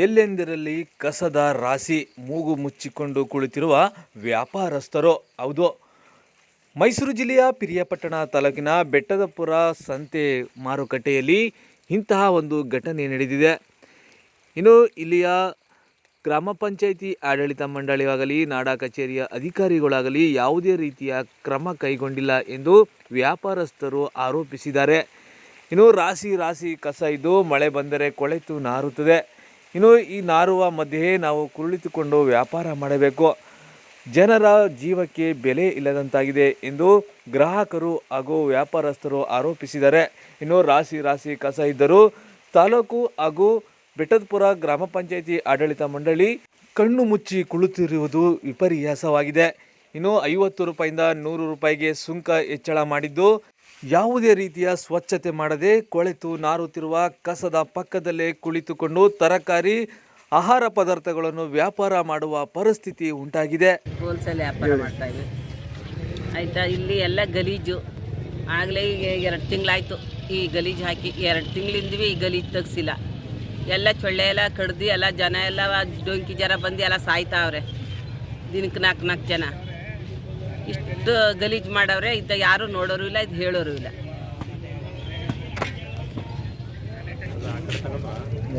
ಎಲ್ಲೆಂದರಲ್ಲಿ ಕಸದ ರಾಶಿ, ಮೂಗು ಮುಚ್ಚಿಕೊಂಡು ಕುಳಿತಿರುವ ವ್ಯಾಪಾರಸ್ಥರು. ಹೌದು, ಮೈಸೂರು ಜಿಲ್ಲೆಯ ಪಿರಿಯಾಪಟ್ಟಣ ತಾಲೂಕಿನ ಬೆಟ್ಟದಪುರ ಸಂತೆ ಮಾರುಕಟ್ಟೆಯಲ್ಲಿ ಇಂತಹ ಒಂದು ಘಟನೆ ನಡೆದಿದೆ. ಇನ್ನು ಇಲ್ಲಿಯ ಗ್ರಾಮ ಪಂಚಾಯಿತಿ ಆಡಳಿತ ಮಂಡಳಿಯಾಗಲಿ ನಾಡ ಕಚೇರಿಯ ಅಧಿಕಾರಿಗಳಾಗಲಿ ಯಾವುದೇ ರೀತಿಯ ಕ್ರಮ ಕೈಗೊಂಡಿಲ್ಲ ಎಂದು ವ್ಯಾಪಾರಸ್ಥರು ಆರೋಪಿಸಿದ್ದಾರೆ. ಇನ್ನು ರಾಶಿ ಕಸ ಇದ್ದು ಮಳೆ ಬಂದರೆ ಕೊಳೆತು ನಾರುತ್ತದೆ. ಇನ್ನು ಈ ನಾರುವ ಮಧ್ಯೆ ನಾವು ಕುಳಿತುಕೊಂಡು ವ್ಯಾಪಾರ ಮಾಡಬೇಕು. ಜನರ ಜೀವಕ್ಕೆ ಬೆಲೆ ಇಲ್ಲದಂತಾಗಿದೆ ಎಂದು ಗ್ರಾಹಕರು ಹಾಗೂ ವ್ಯಾಪಾರಸ್ಥರು ಆರೋಪಿಸಿದ್ದಾರೆ. ಇನ್ನು ರಾಶಿ ಕಸ ಇದ್ದರೂ ತಾಲೂಕು ಹಾಗೂ ಬೆಟ್ಟದಪುರ ಗ್ರಾಮ ಪಂಚಾಯಿತಿ ಆಡಳಿತ ಮಂಡಳಿ ಕಣ್ಣು ಮುಚ್ಚಿ ಕುಳಿತಿರುವುದು ವಿಪರ್ಯಾಸವಾಗಿದೆ. ಇನ್ನು 50 ರೂಪಾಯಿಂದ 100 ರೂಪಾಯಿಗೆ ಸುಂಕ ಹೆಚ್ಚಳ ಮಾಡಿದ್ದು, ಯಾವುದೇ ರೀತಿಯ ಸ್ವಚ್ಛತೆ ಮಾಡದೆ ಕೊಳೆತು ನಾರುತ್ತಿರುವ ಕಸದ ಪಕ್ಕದಲ್ಲೇ ಕುಳಿತುಕೊಂಡು ತರಕಾರಿ, ಆಹಾರ ಪದಾರ್ಥಗಳನ್ನು ವ್ಯಾಪಾರ ಮಾಡುವ ಪರಿಸ್ಥಿತಿ ಉಂಟಾಗಿದೆ. ಹೋಲ್ಸೇಲ್ ವ್ಯಾಪಾರ ಮಾಡ್ತಾ ಇದ್ವಿ ಆಯಿತಾ. ಇಲ್ಲಿ ಎಲ್ಲ ಗಲೀಜು. ಆಗಲೇ ಈಗ 2 ತಿಂಗಳಾಯಿತು ಈ ಗಲೀಜು ಹಾಕಿ. 2 ತಿಂಗಳಿಂದ್ವಿ ಈ ಗಲೀಜು ತೆಗ್ಸಿಲ್ಲ. ಎಲ್ಲ ಸೊಳ್ಳೆ ಎಲ್ಲ ಕಡ್ದು ಎಲ್ಲ ಜನ ಎಲ್ಲ ಡೊಂಕಿ ಜನ ಬಂದು ಎಲ್ಲ ಸಾಯ್ತಾವ್ರೆ. ದಿನಕ್ಕೆ 4 ಜನ ಇಷ್ಟು ಗಲೀಜು ಮಾಡವ್ರೆ. ಇದ್ದ ಯಾರು ನೋಡೋರು ಇಲ್ಲ, ಇದು ಹೇಳೋರು ಇಲ್ಲ.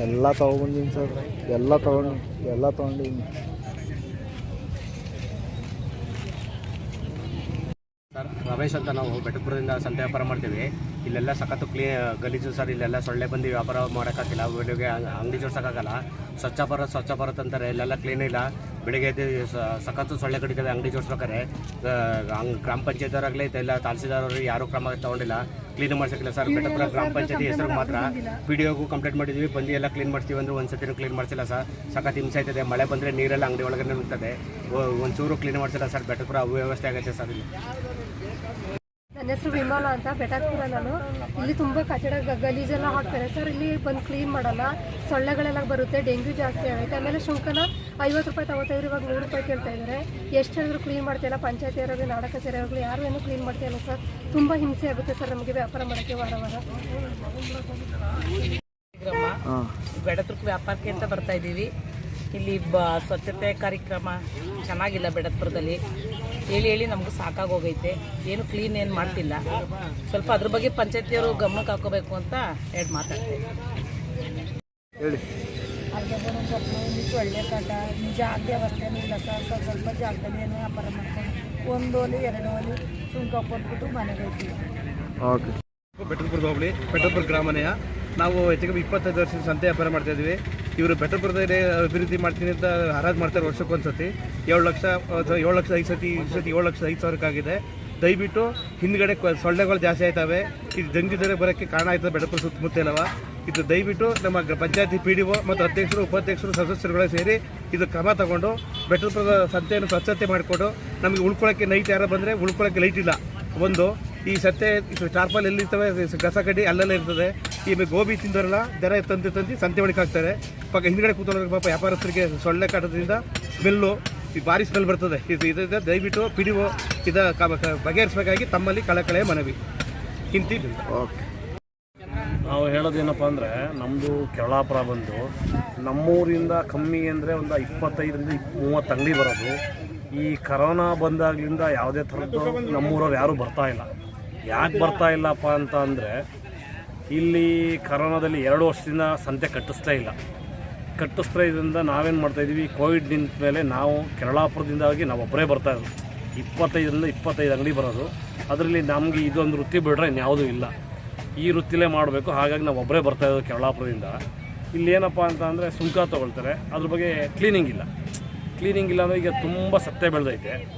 ಎಲ್ಲ ತೊಗೊಂಡಿನಿ ಸರ್, ಎಲ್ಲ ತೊಗೊಂಡಿನಿ ಸರ್. ರಮೇಶ್ ಅಂತ ನಾವು ಬೆಟ್ಟಪುರದಿಂದ ಸಂತೆ ವ್ಯಾಪಾರ ಮಾಡ್ತೀವಿ. ಇಲ್ಲೆಲ್ಲ ಸಖತ್ತು ಗಲೀಜು ಸರ್. ಇಲ್ಲೆಲ್ಲ ಸೊಳ್ಳೆ ಬಂದು ವ್ಯಾಪಾರ ಮಾಡೋಕ್ಕಾಗಿಲ್ಲ, ಬೆಳಿಗ್ಗೆ ಅಂಗಡಿ ಜೋಡ್ಸೋಕ್ಕಾಗಲ್ಲ. ಸ್ವಚ್ಛ ಭಾರತ್ ಅಂತಾರೆ, ಇಲ್ಲೆಲ್ಲ ಕ್ಲೀನ್ ಇಲ್ಲ. ಬೆಳಿಗ್ಗೆ ಎದ್ದು ಸಖತ್ತು ಸೊಳ್ಳೆ ಕಡಿತದೆ ಅಂಗಡಿ ಜೋಡಿಸ್ಬೇಕಾರೆ. ಗ್ರಾಮ ಪಂಚಾಯತ್ವರಾಗಲಿ ಎಲ್ಲ ತಹಸೀಲ್ದಾರರು ಯಾರೂ ಕ್ರಮ ತಗೊಂಡಿಲ್ಲ, ಕ್ಲೀನ್ ಮಾಡ್ಸೋಕ್ಕಿಲ್ಲ ಸರ್. ಬೆಟ್ಟಪುರ ಗ್ರಾಮ ಪಂಚಾಯತಿ ಹೆಸರು ಮಾತ್ರ PDOಗೂ ಕಂಪ್ಲೇಂಟ್ ಮಾಡಿದ್ವಿ, ಬಂದು ಎಲ್ಲ ಕ್ಲೀನ್ ಮಾಡ್ತೀವಿ ಅಂದ್ರೆ ಒಂದು ಸತಿನೂ ಕ್ಲೀನ್ ಮಾಡಿಸಿಲ್ಲ ಸರ್. ಸಖತ್ ಹಿಂಸೆ ಆಯ್ತದೆ. ಮಳೆ ಬಂದರೆ ನೀರೆಲ್ಲ ಅಂಗಡಿ ಒಳಗಡೆ ನಿಲ್ತದೆ, ಒಂಚೂರು ಕ್ಲೀನ್ ಮಾಡಿಸಿಲ್ಲ ಸರ್. ಬೆಟ್ಟಪುರ ಅವ್ಯವಸ್ಥೆ ಆಗುತ್ತೆ ಸರ್ ಇಲ್ಲಿ. ನನ್ನ ಹೆಸರು ವಿಮಲ ಅಂತ, ಬೆಟ್ಟದಪುರ. ನಾನು ಇಲ್ಲಿ ತುಂಬ ಕಚಡ ಗಲೀಜೆಲ್ಲ ಹಾಕ್ತಾರೆ ಸರ್. ಇಲ್ಲಿ ಬಂದು ಕ್ಲೀನ್ ಮಾಡಲ್ಲ, ಸೊಳ್ಳೆಗಳೆಲ್ಲ ಬರುತ್ತೆ, ಡೆಂಗ್ಯೂ ಜಾಸ್ತಿ ಆಗುತ್ತೆ. ಆಮೇಲೆ ಶುಂಕನ 50 ರೂಪಾಯಿ ತಗೋತಾಯಿದ್ರು, ಇವಾಗ 100 ರೂಪಾಯಿ ಕೇಳ್ತಾ ಇದ್ದಾರೆ. ಎಷ್ಟು ಹೇಳಿದ್ರು ಕ್ಲೀನ್ ಮಾಡ್ತಾಯಿಲ್ಲ. ಪಂಚಾಯತಿಯವರಾಗಲಿ ನಾಡ ಕಚೇರಿಯವರಾಗಲಿ ಯಾರು ಏನೂ ಕ್ಲೀನ್ ಮಾಡ್ತಾಯಿಲ್ಲ ಸರ್. ತುಂಬ ಹಿಂಸೆ ಆಗುತ್ತೆ ಸರ್ ನಮಗೆ ವ್ಯಾಪಾರ ಮಾಡೋಕ್ಕೆ ವಾರ. ಬೆಡತುರ್ಕ ವ್ಯಾಪಾರಕ್ಕೆ ಅಂತ ಬರ್ತಾ ಇದ್ದೀವಿ. ಇಲ್ಲಿ ಸ್ವಚ್ಛತೆ ಕಾರ್ಯಕ್ರಮ ಚೆನ್ನಾಗಿಲ್ಲ ಬೆಡತಪುರದಲ್ಲಿ. ಹೇಳಿ ನಮಗೂ ಸಾಕಾಗೋಗೈತೆ. ಏನು ಕ್ಲೀನ್ ಏನು ಮಾಡ್ತಿಲ್ಲ. ಸ್ವಲ್ಪ ಅದ್ರ ಬಗ್ಗೆ ಪಂಚಾಯತಿಯವರು ಗಮನಕ್ಕೆ ಹಾಕೋಬೇಕು ಅಂತ ಮಾತಾಡ್ತೇವೆ. ಹೇಳಿ. ಸೊಳ್ಳೆ ಕಾಟ, ಜಾಗ ವ್ಯವಸ್ಥೆನೂ ಇಲ್ಲ ಸರ್. ಸ್ವಲ್ಪ ಜಾಗದಲ್ಲಿ ಏನೋ ವ್ಯಾಪಾರ ಮಾಡ್ಕೊಂಡು 1 ಓಲಿ 2 ಓಲಿ ಸುಂಕ ಕೊಟ್ಬಿಟ್ಟು ಮನೆಗೆ ಹೋಗ್ತೀವಿ. ಓಕೆ. ಬೆಟ್ಟದಪುರದ ಹೋಬಳಿ ಬೆಟ್ಟದಪುರ ಗ್ರಾಮನೆಯ ನಾವು ಹೆಚ್ಚಿಗೆ 25 ವರ್ಷದ ಸಂತೆ ವ್ಯಾಪಾರ ಮಾಡ್ತಾ ಇದ್ವಿ. ಇವರು ಬೆಟ್ಟದಪುರದಲ್ಲಿ ಅಭಿವೃದ್ಧಿ ಮಾಡ್ತೀನಿ ಅಂತ ಹರಾಜು ಮಾಡ್ತಾರೆ ವರ್ಷಕ್ಕೊಂದ್ಸತಿ. 7 ಲಕ್ಷ 5 ಸತಿ 7,05,000 ದಯವಿಟ್ಟು ಹಿಂದ್ಗಡೆ ಸೊಳ್ಳೆಗಳು ಜಾಸ್ತಿ ಆಯ್ತವೆ. ಇದು ಡೆಂಗ್ಯೂ ಬರೋಕ್ಕೆ ಕಾರಣ ಆಯ್ತದೆ ಬೆಟ್ಟದಪುರ ಸುತ್ತಮುತ್ತಲವ. ಇದು ದಯವಿಟ್ಟು ನಮ್ಮ ಪಂಚಾಯತಿ PDO ಮತ್ತು ಅಧ್ಯಕ್ಷರು ಉಪಾಧ್ಯಕ್ಷರು ಸದಸ್ಯರುಗಳೇ ಸೇರಿ ಇದು ಕ್ರಮ ತಗೊಂಡು ಬೆಟ್ಟದಪುರದ ಸಂತೆಯನ್ನು ಸ್ವಚ್ಛತೆ ಮಾಡಿಕೊಟ್ಟು ನಮಗೆ ಉಳ್ಕೊಳ್ಳೋಕ್ಕೆ ನೈಟ್ ಯಾರು ಬಂದರೆ ಉಳ್ಕೊಳ್ಳೋಕ್ಕೆ ಲೈಟ್ ಇಲ್ಲ. ಒಂದು ಈ ಸತ್ತೆ ಟಾರ್ಪಲ್ ಎಲ್ಲಿರ್ತವೆ, ಕಸ ಕಡ್ಡಿ ಅಲ್ಲೆಲ್ಲ ಇರ್ತದೆ. ಈ ಗೋಬಿ ತಿಂದವರೆಲ್ಲ ಜನ ತಂದು ಸಂತೆ ಒಳಗೆ ಹಾಕ್ತಾರೆ. ಪಾಪ ಹಿಂದ್ಗಡೆ ಕೂತವ್ರಿಗೆ ಪಾಪ ವ್ಯಾಪಾರಸ್ಥರಿಗೆ ಸೊಳ್ಳೆ ಕಾಟದಿಂದ ಸ್ಮೆಲ್ಲು, ಈ ಭಾರಿ ಸ್ಮೆಲ್ ಬರ್ತದೆ. ಇದು ದಯವಿಟ್ಟು PDO ಬಗೆಹರಿಸಬೇಕಾಗಿ ತಮ್ಮಲ್ಲಿ ಕಳಕಳೆಯ ಮನವಿ. ಹಿಂತಿದ್ದು ಓಕೆ. ನಾವು ಹೇಳೋದೇನಪ್ಪ ಅಂದರೆ, ನಮ್ಮದು ಕೆರಳಾಪುರ ಬಂದು ನಮ್ಮೂರಿಂದ ಕಮ್ಮಿ ಅಂದರೆ ಒಂದು 25ರಿಂದ 30 ಅಂಗಡಿ ಬರೋದು. ಈ ಕರೋನಾ ಬಂದಾಗಲಿಂದ ಯಾವುದೇ ಥರದ್ದು ನಮ್ಮೂರವ್ರು ಯಾರೂ ಬರ್ತಾಯಿಲ್ಲ. ಯಾಕೆ ಬರ್ತಾ ಇಲ್ಲಪ್ಪ ಅಂತ ಅಂದರೆ, ಇಲ್ಲಿ ಕರೋನಾದಲ್ಲಿ 2 ವರ್ಷದಿಂದ ಸಂತೆ ಕಟ್ಟಿಸ್ತಾ ಇದರಿಂದ ನಾವೇನು ಮಾಡ್ತಾಯಿದ್ವಿ, ಕೋವಿಡ್ ನಿಂತ ಮೇಲೆ ನಾವು ಕೆರಳಾಪುರದಿಂದಾಗಿ ನಾವು ಒಬ್ಬರೇ ಬರ್ತಾಯಿದ್ವಿ. 25ರಿಂದ 25 ಅಂಗಡಿ ಬರೋದು. ಅದರಲ್ಲಿ ನಮಗೆ ಇದೊಂದು ವೃತ್ತಿ ಬಿಡ್ರೆ ಇನ್ಯಾವುದೂ ಇಲ್ಲ. ಈ ವೃತ್ತಿಲೇ ಮಾಡಬೇಕು. ಹಾಗಾಗಿ ನಾವು ಒಬ್ಬರೇ ಬರ್ತಾಯಿದ್ದೆವು ಕೆರಳಾಪುರದಿಂದ. ಇಲ್ಲಿ ಏನಪ್ಪ ಅಂತ ಅಂದರೆ ಸುಂಕ ತೊಗೊಳ್ತಾರೆ, ಅದ್ರ ಬಗ್ಗೆ ಕ್ಲೀನಿಂಗ್ ಇಲ್ಲ ಅಂದರೆ ಈಗ ತುಂಬ ಸತ್ತೆ ಬೆಳೆದೈತೆ.